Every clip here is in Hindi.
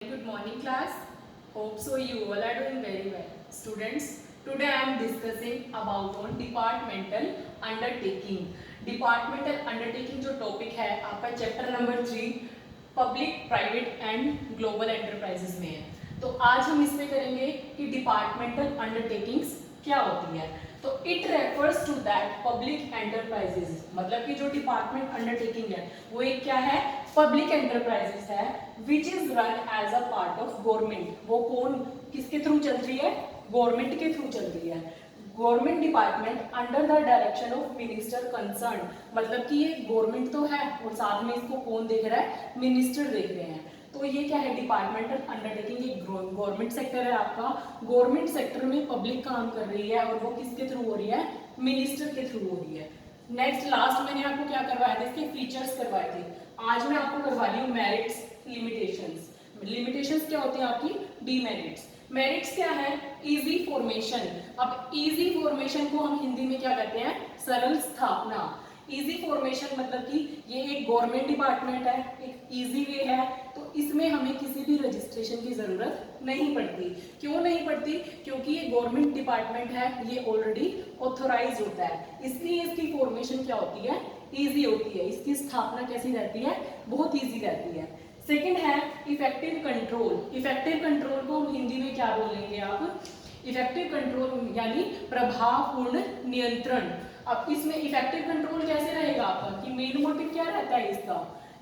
Good morning class. Hope so you all are doing very well. Students, today I am discussing about on departmental undertaking. Departmental undertaking जो topic है आपका chapter number 3 public private and global enterprises में है. तो आज हम इसमें करेंगे कि डिपार्टमेंटल अंडरटेकिंग्स क्या होती है. तो it refers to that public enterprises, मतलब कि जो डिपार्टमेंट अंडरटेकिंग है वो एक क्या है, पब्लिक एंटरप्राइजेस है which is run as a part of government. वो कौन किसके थ्रू चल रही है, गवर्नमेंट के थ्रू चल रही है. Government department under the direction of minister concern, मतलब कि ये गवर्नमेंट तो है और साथ में इसको कौन देख रहा है, मिनिस्टर देख रहे हैं. तो ये क्या है, डिपार्टमेंटल अंडरटेकिंग एक गवर्नमेंट सेक्टर है आपका. गवर्नमेंट सेक्टर में पब्लिक काम कर रही है और वो किसके थ्रू हो रही है, मिनिस्टर के थ्रू हो रही है. नेक्स्ट लास्ट मैंने आपको क्या करवाया था, इसके फीचर्स करवाए थे. आज मैं आपको करवा रही हूँ मेरिट्स, लिमिटेशंस. लिमिटेशंस क्या होती है आपकी, डीमेरिट्स. मेरिट्स क्या है, इजी फॉर्मेशन. अब इजी फॉर्मेशन को हम हिंदी में क्या कहते हैं, सरल स्थापना. इजी फॉर्मेशन मतलब कि ये एक गवर्नमेंट डिपार्टमेंट है, एक इजी वे है, तो इसमें हमें किसी भी रजिस्ट्रेशन की जरूरत नहीं पड़ती. क्यों नहीं पड़ती, क्योंकि ये गवर्नमेंट डिपार्टमेंट है, ये ऑलरेडी ऑथोराइज होता है, इसलिए इसकी फॉर्मेशन क्या होती है, इजी होती है. इसकी स्थापना कैसी रहती है, बहुत इजी रहती है. सेकेंड है इफेक्टिव कंट्रोल. इफेक्टिव कंट्रोल को हम हिंदी में क्या बोलेंगे आप, इफेक्टिव कंट्रोल यानी प्रभावपूर्ण नियंत्रण. अब इसमें इफेक्टिव कंट्रोल कैसे रहेगा आपका, कि मेन मोटिव क्या रहता है इसका,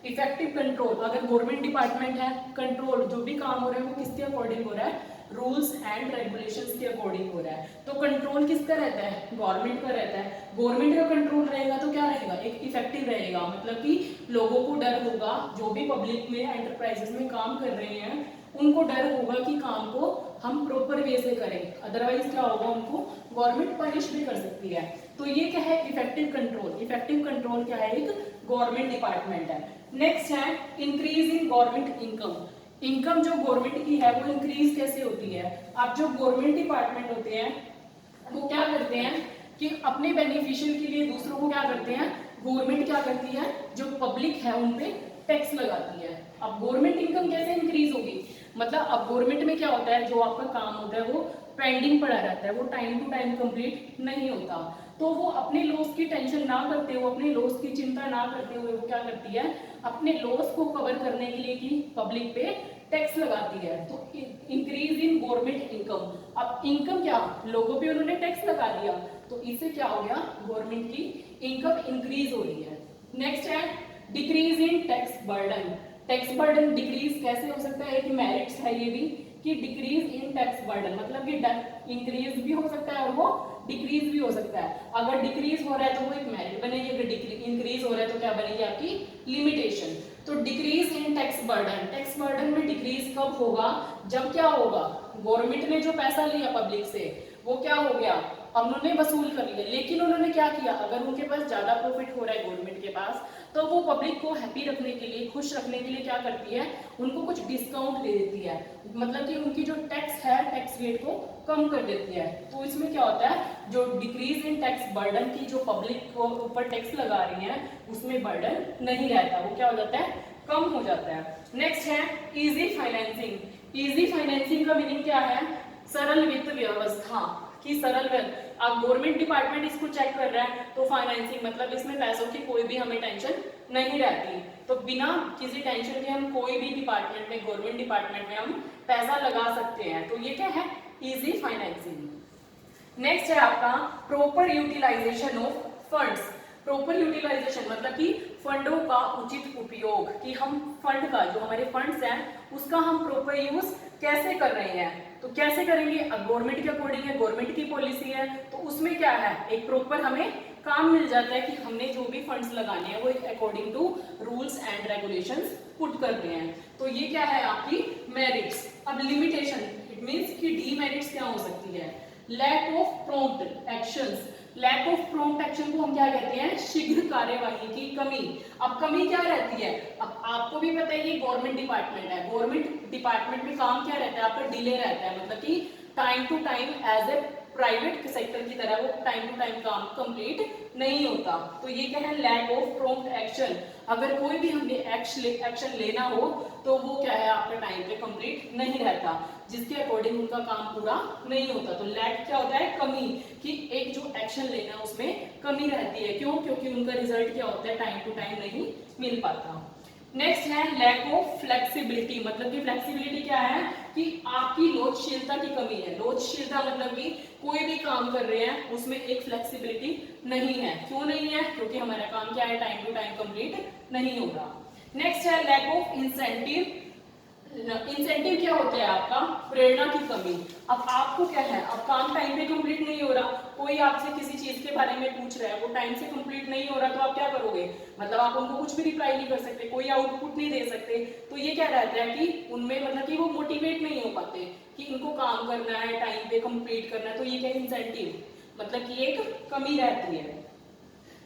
इफेक्टिव कंट्रोल. अगर गवर्नमेंट डिपार्टमेंट है, कंट्रोल जो भी काम हो रहा है वो किसके अकॉर्डिंग हो रहा है, रूल्स एंड रेगुलेशंस के अकॉर्डिंग हो रहा है. तो कंट्रोल किसका रहता है, गवर्नमेंट का रहता है. गवर्नमेंट का कंट्रोल रहेगा तो क्या रहेगा, एक इफेक्टिव रहेगा, मतलब कि लोगों को डर होगा, जो भी पब्लिक में एंटरप्राइजेस में काम कर रहे हैं उनको डर होगा कि काम को हम प्रॉपर वे से करें, अदरवाइज क्या होगा, उनको गवर्नमेंट पनिश भी कर सकती है. तो ये क्या है, इफेक्टिव कंट्रोल. इफेक्टिव कंट्रोल क्या है, एक गवर्नमेंट डिपार्टमेंट है. नेक्स्ट है increase in government income. Income जो गवर्नमेंट की है वो इंक्रीज कैसे होती है. अब जो गवर्नमेंट डिपार्टमेंट होते हैं वो क्या करते हैं कि अपने बेनिफिशियल के लिए दूसरों को क्या करते हैं, गवर्नमेंट क्या करती है, जो पब्लिक है उन पे टैक्स लगाती है. अब गवर्नमेंट इनकम कैसे इंक्रीज होगी, मतलब अब गवर्नमेंट में क्या होता है, जो आपका काम होता है वो पेंडिंग पड़ा रहता है, वो टाइम टू टाइम कंप्लीट नहीं होता. तो वो अपने लॉस की टेंशन ना करते हुए, अपने लॉस की चिंता ना करते हुए वो क्या करती है, अपने लॉस को कवर करने के लिए कि पब्लिक पे टैक्स लगाती है. तो इंक्रीज इन गवर्नमेंट इनकम. अब इनकम क्या, लोगों पे उन्होंने टैक्स लगा दिया, तो इससे क्या हो गया, गवर्नमेंट की इनकम इंक्रीज हो रही है. नेक्स्ट है decrease in tax burden. Tax burden decrease कैसे हो सकता है, कि मेरिट्स है ये भी, कि डिक्रीज इन टैक्स बर्डन मतलब कि इंक्रीज भी हो सकता है और वो डिक्रीज भी हो सकता है. अगर डिक्रीज हो रहा है तो वो एक मेरिट बनेगी, अगर इंक्रीज हो रहा है तो क्या बनेगी आपकी, लिमिटेशन. तो decrease in tax burden. Tax burden में डिक्रीज कब होगा, जब क्या होगा, गवर्नमेंट ने जो पैसा लिया पब्लिक से वो क्या हो गया, उन्होंने वसूल कर लिया, लेकिन उन्होंने क्या किया, अगर उनके पास ज्यादा प्रॉफिट हो रहा है गवर्नमेंट के पास, तो वो पब्लिक को हैप्पी रखने के लिए, खुश रखने के लिए क्या करती है, उनको कुछ डिस्काउंट दे देती है, मतलब कि उनकी जो टैक्स है टैक्स रेट को कम कर देती है. तो इसमें क्या होता है, जो डिक्रीज इन टैक्स बर्डन की जो पब्लिक को ऊपर टैक्स लगा रही है उसमें बर्डन नहीं रहता, वो क्या हो जाता है, कम हो जाता है. नेक्स्ट है इजी फाइनेंसिंग. इजी फाइनेंसिंग का मीनिंग क्या है, सरल वित्त व्यवस्था की सरल. अब गवर्नमेंट डिपार्टमेंट इसको चेक कर रहा है तो फाइनेंसिंग मतलब इसमें पैसों की कोई भी हमें टेंशन नहीं रहती, तो बिना किसी टेंशन के हम कोई भी डिपार्टमेंट में, गवर्नमेंट डिपार्टमेंट में हम पैसा लगा सकते हैं. तो ये क्या है, इजी फाइनेंसिंग. नेक्स्ट है आपका proper utilisation of funds. Proper utilisation मतलब कि फंडों का उचित उपयोग, कि हम फंड का, जो हमारे फंड्स हैं उसका हम प्रॉपर यूज कैसे कर रहे हैं. तो कैसे करेंगे, गवर्नमेंट के अकॉर्डिंग है, गवर्नमेंट की पॉलिसी है, तो उसमें क्या है, एक प्रॉपर हमें काम मिल जाता है कि हमने जो भी फंड्स लगाने हैं वो according to rules and regulations put करते हैं. तो ये क्या है आपकी मेरिट्स. अब लिमिटेशन, इट मींस कि डीमेरिट्स क्या हो सकती है, lack of prompt actions. Lack of prompt action को हम क्या कहते हैं, शीघ्र कार्यवाही की कमी. अब कमी क्या रहती है, अब आपको भी पता है ये गवर्नमेंट डिपार्टमेंट है, गवर्नमेंट डिपार्टमेंट में काम क्या रहता है आपका, डिले रहता है, मतलब कि time to time as a private sector की तरह वो टाइम टू टाइम काम कंप्लीट नहीं होता। तो ये क्या है, लैक ऑफ प्रॉम्प्ट एक्शन। अगर कोई भी हमें एक्शन लेना हो तो वो क्या है, आपका टाइम पे कंप्लीट नहीं रहता, जिसके अकॉर्डिंग उनका काम पूरा नहीं होता। तो लैक क्या होता है, कमी, कि एक जो एक्शन लेना है उसमें कमी रहती है। क्यों, क्योंकि उनका रिजल्ट क्या होता है, टाइम टू टाइम नहीं मिल पाता। नेक्स्ट है लैक ऑफ फ्लेक्सिबिलिटी। मतलब कि फ्लेक्सिबिलिटी क्या है, कि आपकी लोचशीलता की कमी है। लोचशीलता मतलब कि कोई भी काम कर रहे हैं उसमें एक फ्लेक्सिबिलिटी नहीं है। क्यों नहीं है, क्योंकि हमारा काम क्या है, टाइम टू टाइम कंप्लीट नहीं होगा। नेक्स्ट है लैक ऑफ इंसेंटिव। इंसेंटिव क्या होता है, आपका प्रेरणा की कमी। अब आपको क्या है, अब काम टाइम पे कंप्लीट नहीं हो रहा, कोई आपसे किसी चीज के बारे में पूछ रहा है, वो टाइम से कंप्लीट नहीं हो रहा, तो आप क्या करोगे, मतलब आप उनको कुछ भी रिप्लाई नहीं कर सकते, कोई आउटपुट नहीं दे सकते। तो ये क्या रहता है कि उनमें मतलब कि वो मोटिवेट नहीं हो पाते कि इनको काम करना है, टाइम पे कंप्लीट करना है। तो ये क्या इंसेंटिव, मतलब कि एक कमी रहती है।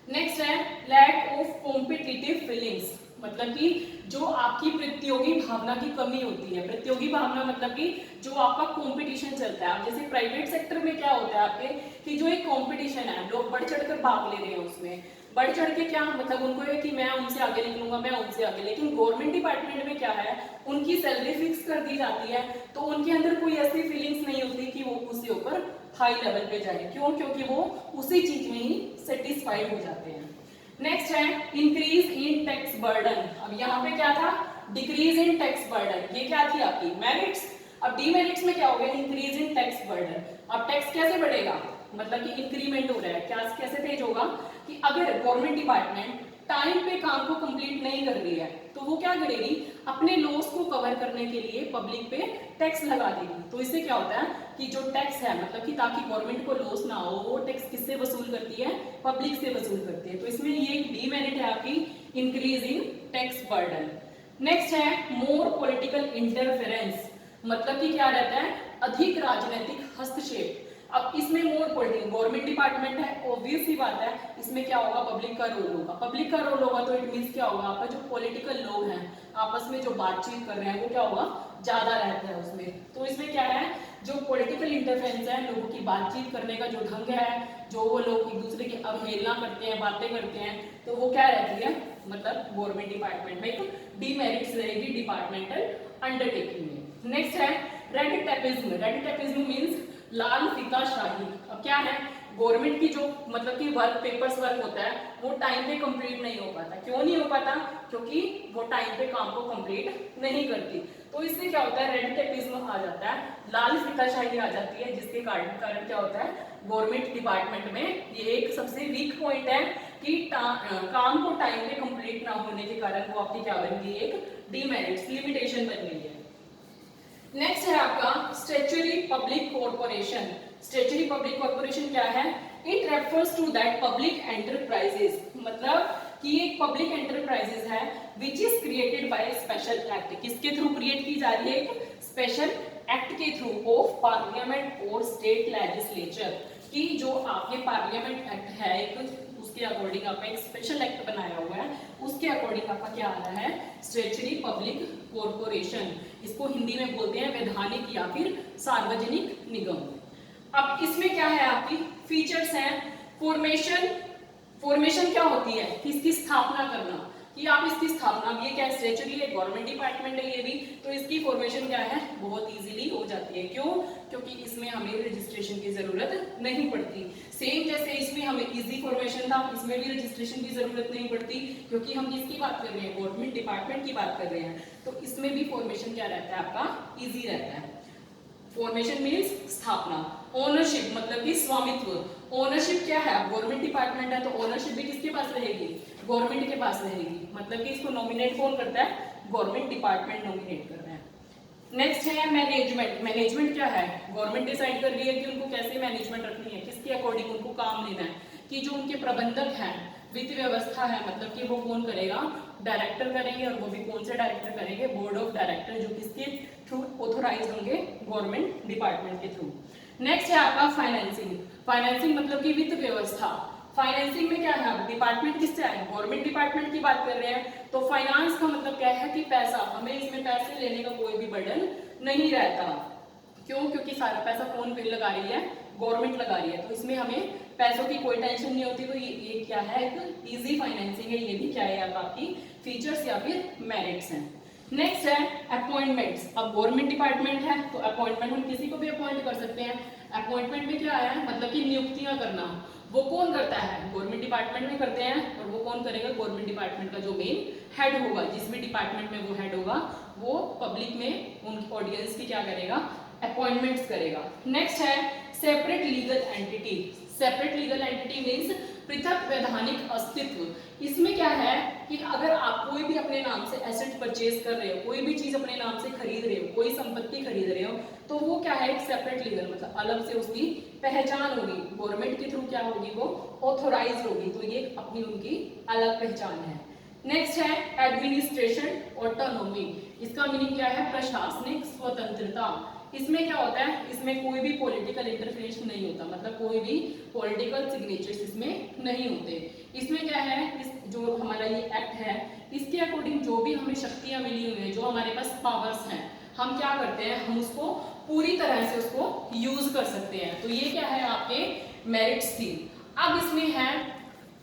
नेक्स्ट है लैक ऑफ कॉम्पिटिटिव फीलिंग्स। मतलब कि जो आपकी प्रतियोगी भावना की कमी होती है। प्रतियोगी भावना मतलब कि जो आपका कंपटीशन चलता है। जैसे प्राइवेट सेक्टर में क्या होता है आपके, कि जो एक कंपटीशन है, लोग बढ़ चढ़कर भाग ले रहे हैं उसमें। बढ़ चढ़ के क्या मतलब उनको है कि मैं उनसे आगे निकलूंगा, मैं उनसे आगे। लेकिन गवर्नमेंट डिपार्टमेंट में क्या है, उनकी सैलरी फिक्स कर दी जाती है, तो उनके अंदर कोई ऐसी फीलिंग्स नहीं होती कि वो उससे ऊपर हाई लेवल पे जाए। क्यों, क्योंकि वो उसी चीज में ही सेटिस्फाइड हो जाते हैं। नेक्स्ट है इंक्रीज इन टैक्स बर्डन। अब यहाँ पे क्या था, डिक्रीज इन टैक्स बर्डन, ये क्या थी आपकी मेरिट्स। अब डीमेरिट्स में क्या हो गया, इंक्रीज इन टैक्स बर्डन। अब टैक्स कैसे बढ़ेगा, मतलब कि इंक्रीमेंट हो रहा है, क्या कैसे तेज होगा, कि अगर गवर्नमेंट डिपार्टमेंट टाइम पे काम को कंप्लीट नहीं कर रही है तो वो क्या करेगी, अपने लॉस को कवर करने के लिए पब्लिक पे टैक्स लगा देगी। तो इससे क्या होता है कि जो टैक्स है, मतलब कि ताकि गवर्नमेंट को लॉस ना हो, वो टैक्स किससे वसूल करती है, पब्लिक से वसूल करती है। तो इसमें ये एक डीमेरिट है आपकी, increase in tax burden. Next है मोर पॉलिटिकल इंटरफेरेंस। मतलब कि क्या रहता है, अधिक राजनीतिक हस्तक्षेप। अब इसमें मोर पॉलिटिकल, गवर्नमेंट डिपार्टमेंट है, ऑब्वियस सी बात है, इसमें क्या होगा, पब्लिक का रोल होगा। पब्लिक का रोल होगा तो इट मींस क्या होगा, आपका जो पॉलिटिकल लोग हैं आपस में जो बातचीत कर रहे हैं वो क्या होगा, ज्यादा रहता है उसमें। तो इसमें क्या है, जो पॉलिटिकल इंटरफेरेंस है, लोगों की बातचीत करने का जो ढंग है, जो वो लोग एक दूसरे की अवहेलना करते हैं, बातें करते हैं, तो वो क्या रहती है, मतलब गवर्नमेंट डिपार्टमेंट में एक डीमेरिट्स रहेगी डिपार्टमेंटल अंडरटेकिंग में। नेक्स्ट है red tapism. Red tapism means लाल फीताशाही। अब क्या है, गवर्नमेंट की जो मतलब कि वर्क पेपर्स वर्क होता है वो टाइम पे कंप्लीट नहीं हो पाता। क्यों नहीं हो पाता, क्योंकि वो टाइम पे काम को कंप्लीट नहीं करती। तो इससे क्या होता है, रेड टेपिज्म आ जाता है, लाल फीताशाही आ जाती है, जिसके कारण क्या होता है, गवर्नमेंट डिपार्टमेंट में ये एक सबसे वीक पॉइंट है कि काम को टाइम पे कंप्लीट ना होने के कारण वो आपकी क्या बन गई, एक डीमेरिट्स लिमिटेशन बन गई है। नेक्स्ट है आपका statutory public corporation. Statutory public corporation क्या है, it refers to that public enterprises. मतलब कि एक पब्लिक एंटरप्राइजेस है which is created by special act. किसके थ्रू क्रिएट की जा रही है, एक स्पेशल एक्ट के थ्रू ऑफ पार्लियामेंट और स्टेट लेजिस्लेचर। कि जो आपके पार्लियामेंट एक्ट है एक, उसके अकॉर्डिंग आपका एक स्पेशल एक्ट बनाया हुआ है, उसके अकॉर्डिंग आपका क्या आ रहा है, स्टैट्यूटरी पब्लिक कॉर्पोरेशन। इसको हिंदी में बोलते हैं वैधानिक या फिर सार्वजनिक निगम। अब इसमें क्या है, आपकी फीचर्स हैं। फॉर्मेशन, फॉर्मेशन क्या होती है, इसकी स्थापना करना, कि आप इसकी स्थापना, ये क्या स्टैट्यूटरी है, गवर्नमेंट डिपार्टमेंट है ये भी, तो इसकी फॉर्मेशन क्या है, बहुत इजीली हो जाती है। क्यों, क्योंकि इसमें हमें रजिस्ट्रेशन की जरूरत नहीं पड़ती। सेम जैसे इसमें हमें इजी फॉर्मेशन था, इसमें भी रजिस्ट्रेशन की जरूरत नहीं पड़ती, क्योंकि हम किसकी बात कर रहे हैं, गवर्नमेंट डिपार्टमेंट की बात कर रहे हैं। तो इसमें भी फॉर्मेशन क्या रहता है, आपका इजी रहता है। फॉर्मेशन मीन्स स्थापना। ओनरशिप मतलब कि स्वामित्व। ओनरशिप क्या है, गवर्नमेंट डिपार्टमेंट है तो ओनरशिप भी किसके पास रहेगी, गवर्नमेंट के पास रहेगी। मतलब कि इसको नॉमिनेट कौन करता है, गवर्नमेंट डिपार्टमेंट नॉमिनेट कर रहा है। नेक्स्ट है मैनेजमेंट। मैनेजमेंट क्या है, गवर्नमेंट डिसाइड कर रही है कि उनको कैसे मैनेजमेंट रखनी है, किसके अकॉर्डिंग उनको काम लेना है। कि जो उनके प्रबंधक हैं, वित्त व्यवस्था है, मतलब कि वो कौन करेगा, डायरेक्टर करेंगे, और वो भी कौन से डायरेक्टर करेंगे, बोर्ड ऑफ डायरेक्टर, जो किसके थ्रू ऑथोराइज होंगे, गवर्नमेंट डिपार्टमेंट के थ्रू। नेक्स्ट है आपका फाइनेंसिंग। फाइनेंसिंग मतलब कि वित्त व्यवस्था। फाइनेंसिंग में क्या है, डिपार्टमेंट किससे आए, गवर्नमेंट डिपार्टमेंट की बात कर रहे हैं। तो फाइनेंस का मतलब क्या है कि पैसा, हमें इसमें पैसे लेने का कोई भी बर्डन नहीं रहता। क्यों, क्योंकि सारा पैसा कौन पे लगा रही है, गवर्नमेंट लगा रही है, तो इसमें हमें पैसों की कोई टेंशन नहीं होती। तो ये क्या है, एक इजी फाइनेंसिंग है। ये भी क्या है, आपकी फीचर्स या फिर मेरिट्स हैं। नेक्स्ट है अपॉइंटमेंट्स। अब गवर्नमेंट डिपार्टमेंट है तो अपॉइंटमेंट हम किसी को भी अपॉइंट कर सकते हैं। अपॉइंटमेंट में क्या आया है, मतलब कि नियुक्तियां करना। वो कौन करता है, गवर्नमेंट डिपार्टमेंट में करते हैं। और वो कौन करेगा, गवर्नमेंट डिपार्टमेंट का जो मेन हेड होगा, जिस भी डिपार्टमेंट में वो हेड होगा, वो पब्लिक में उनकी ऑडियंस की क्या करेगा, अपॉइंटमेंट्स करेगा। नेक्स्ट है separate legal entity. Separate legal entity means पृथक वैधानिक अस्तित्व। इसमें क्या है कि अगर आप कोई भी अपने नाम से एसेट परचेज कर रहे हो, कोई भी चीज अपने नाम से खरीद रहे हो, कोई संपत्ति खरीद रहे हो, तो वो क्या है, एक सेपरेट लीगल, मतलब अलग से उसकी पहचान होगी। गवर्नमेंट के थ्रू क्या होगी, वो ऑथोराइज होगी। तो ये अपनी उनकी अलग पहचान है। नेक्स्ट है एडमिनिस्ट्रेशन ऑटोनोमी। इसका मीनिंग क्या है, प्रशासनिक स्वतंत्रता। इसमें क्या होता है, इसमें कोई भी पॉलिटिकल इंटरफेरेंस नहीं होता, मतलब कोई भी पॉलिटिकल सिग्नेचर्स इसमें नहीं होते। इसमें क्या है, इस जो हमारा ये एक्ट है, इसके अकॉर्डिंग जो भी हमें शक्तियां मिली हुई हैं, जो हमारे पास पावर्स हैं, हम क्या करते हैं, हम उसको पूरी तरह से उसको यूज कर सकते हैं। तो ये क्या है, आपके मेरिट्स थी। अब इसमें है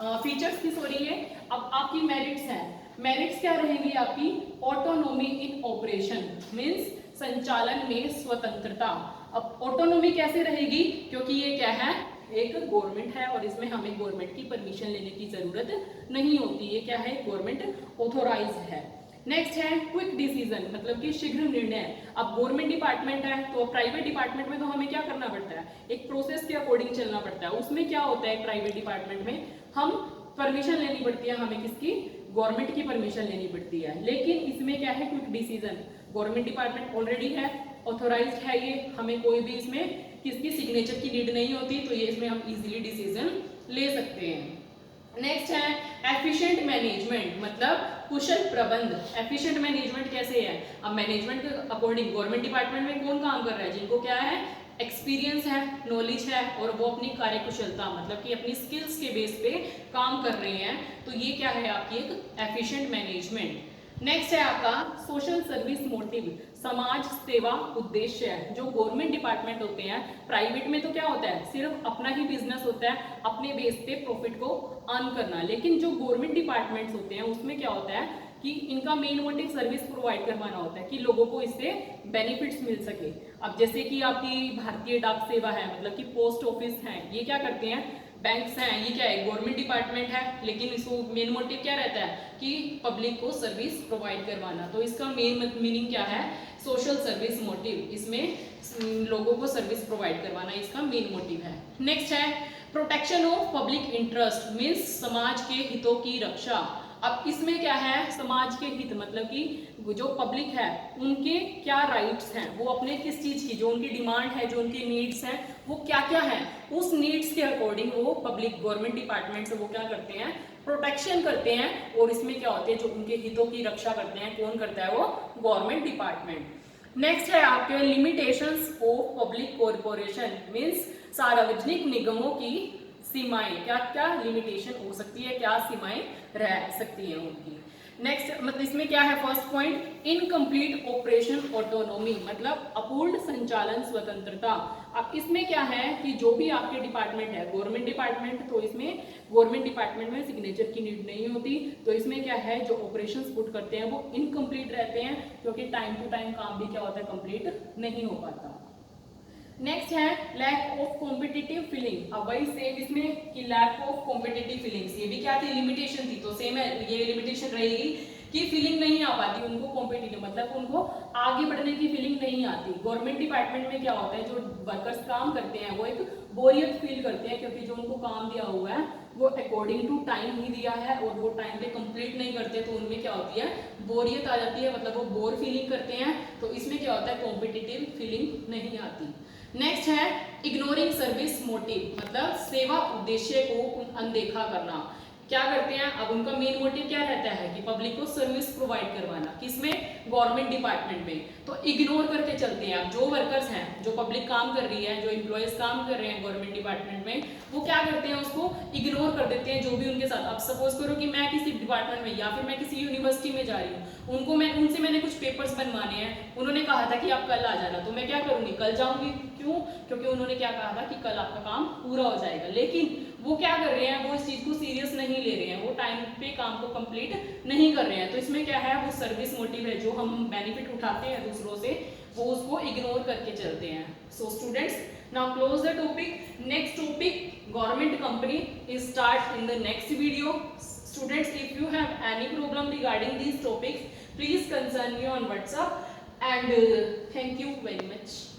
फीचर्स की, सॉरी है, अब आपकी मेरिट्स हैं। मेरिट्स क्या रहेंगी आपकी, ऑटोनोमी इन ऑपरेशन मीन्स संचालन में स्वतंत्रता। अब ऑटोनोमी कैसे रहेगी, क्योंकि ये क्या है, एक गवर्नमेंट है और इसमें हमें गवर्नमेंट की परमिशन लेने की जरूरत नहीं होती। ये क्या है, गवर्नमेंट ऑथोराइज है। नेक्स्ट है क्विक डिसीजन, मतलब कि शीघ्र निर्णय। अब गवर्नमेंट डिपार्टमेंट है तो प्राइवेट डिपार्टमेंट में तो हमें क्या करना पड़ता है, एक प्रोसेस के अकॉर्डिंग चलना पड़ता है। उसमें क्या होता है, प्राइवेट डिपार्टमेंट में हम परमिशन लेनी पड़ती है, हमें किसकी, गवर्नमेंट की परमिशन लेनी पड़ती है। लेकिन इसमें क्या है, quick decision, government department already है, ऑथोराइज्ड है ये, हमें कोई भी इसमें किसकी सिग्नेचर की नीड नहीं होती, तो ये इसमें हम इजीली डिसीजन ले सकते हैं। नेक्स्ट है एफिशिएंट मैनेजमेंट, मतलब कुशल प्रबंध। एफिशिएंट मैनेजमेंट कैसे है, अब मैनेजमेंट के अकॉर्डिंग गवर्नमेंट डिपार्टमेंट में कौन काम कर रहा है, जिनको क्या है, एक्सपीरियंस है, नॉलेज है, और वो अपनी कार्यकुशलता, मतलब कि अपनी स्किल्स के बेस पे काम कर रहे हैं, तो ये क्या है, आपकी एक एफिशिएंट मैनेजमेंट। नेक्स्ट है आपका सोशल सर्विस मोटिव, समाज सेवा उद्देश्य है। जो गवर्नमेंट डिपार्टमेंट होते हैं, प्राइवेट में तो क्या होता है, सिर्फ अपना ही बिजनेस होता है, अपने बेस पे प्रॉफिट को अर्न करना। लेकिन जो गवर्नमेंट डिपार्टमेंट्स होते हैं, उसमें क्या होता है कि इनका मेन मोटिव सर्विस प्रोवाइड करवाना होता है, कि लोगों को इससे बेनिफिट्स मिल सके। अब जैसे कि आपकी भारतीय डाक सेवा है, मतलब कि पोस्ट ऑफिस है, ये क्या करते हैं, बैंक्स हैं, ये क्या है, गवर्नमेंट डिपार्टमेंट है, लेकिन इसको मेन मोटिव क्या रहता है कि पब्लिक को सर्विस प्रोवाइड करवाना। तो इसका मेन मीनिंग क्या है, सोशल सर्विस मोटिव, इसमें लोगों को सर्विस प्रोवाइड करवाना इसका मेन मोटिव है। नेक्स्ट है protection of public interest means समाज के हितों की रक्षा। अब इसमें क्या है, समाज के हित, मतलब कि जो पब्लिक है उनके क्या राइट्स हैं, वो अपने किस चीज की, जो उनकी डिमांड है, जो उनकी नीड्स हैं, वो क्या क्या है, उस नीड्स के अकॉर्डिंग वो पब्लिक गवर्नमेंट डिपार्टमेंट से वो क्या करते हैं, प्रोटेक्शन करते हैं। और इसमें क्या होते हैं, जो उनके हितों की रक्षा करते हैं, कौन करता है, वो गवर्नमेंट डिपार्टमेंट। नेक्स्ट है आपके limitations of public corporation means सार्वजनिक निगमों की सीमाएं, क्या क्या लिमिटेशन हो सकती है, क्या सीमाएं रह सकती है उनकी। नेक्स्ट मतलब इसमें क्या है, first point incomplete operation autonomy, मतलब अपूर्ण संचालन स्वतंत्रता। अब इसमें क्या है कि जो भी आपके डिपार्टमेंट है, गवर्नमेंट डिपार्टमेंट, तो इसमें गवर्नमेंट डिपार्टमेंट में सिग्नेचर की नीड नहीं होती। तो इसमें क्या है, जो ऑपरेशंस पुट करते हैं वो इनकम्प्लीट रहते हैं, क्योंकि टाइम टू टाइम काम भी क्या होता है, कंप्लीट नहीं हो पाता। नेक्स्ट है लैक ऑफ कॉम्पिटिटिव फीलिंग। अब वही सेम इसमें कि लैक ऑफ कॉम्पिटिटिव फीलिंग्स, ये भी क्या थी, लिमिटेशन थी, तो सेम है, ये लिमिटेशन रहेगी कि फीलिंग नहीं आ पाती उनको कॉम्पिटिटिव, मतलब उनको आगे बढ़ने की फीलिंग नहीं आती। गवर्नमेंट डिपार्टमेंट में क्या होता है, जो वर्कर्स काम करते हैं वो एक बोरियत फील करते हैं, क्योंकि जो उनको काम दिया हुआ है वो अकॉर्डिंग टू टाइम ही दिया है और वो टाइम पे कंप्लीट नहीं करते, तो उनमें क्या होती है, बोरियत आ जाती है, मतलब वो बोर फीलिंग करते हैं। तो इसमें क्या होता है, कॉम्पिटिटिव फीलिंग नहीं आती। नेक्स्ट है इग्नोरिंग सर्विस मोटिव, मतलब सेवा उद्देश्य को अनदेखा करना। क्या करते हैं, अब उनका मेन मोटिव क्या रहता है कि पब्लिक को सर्विस प्रोवाइड करवाना, किसमें, गवर्नमेंट डिपार्टमेंट में, तो इग्नोर करके चलते हैं। अब जो वर्कर्स हैं, जो पब्लिक काम कर रही है, जो एम्प्लॉयज काम कर रहे हैं गवर्नमेंट डिपार्टमेंट में, वो क्या करते हैं, उसको इग्नोर कर देते हैं, जो भी उनके साथ। अब सपोज करो कि मैं किसी डिपार्टमेंट में या फिर मैं किसी यूनिवर्सिटी में जा रही हूँ, उनसे मैंने कुछ पेपर्स बनवाने हैं, उन्होंने कहा था कि आप कल आ जाना, तो मैं क्या करूँगी, कल जाऊँगी। क्यों? क्योंकि उन्होंने क्या कहा था कि कल आपका काम पूरा हो जाएगा, लेकिन वो क्या कर रहे हैं, वो इस चीज़ को सीरियस नहीं ले रहे हैं, वो टाइम पे काम को कंप्लीट नहीं कर रहे हैं। तो इसमें क्या है, वो सर्विस मोटिव है, जो हम बेनिफिट उठाते हैं दूसरों से, वो उसको इग्नोर करके चलते हैं। So students, now close the topic. Next topic, government company, is start in the next video. Students, if you have any problem regarding these topics, please concern me on WhatsApp, and thank you very much.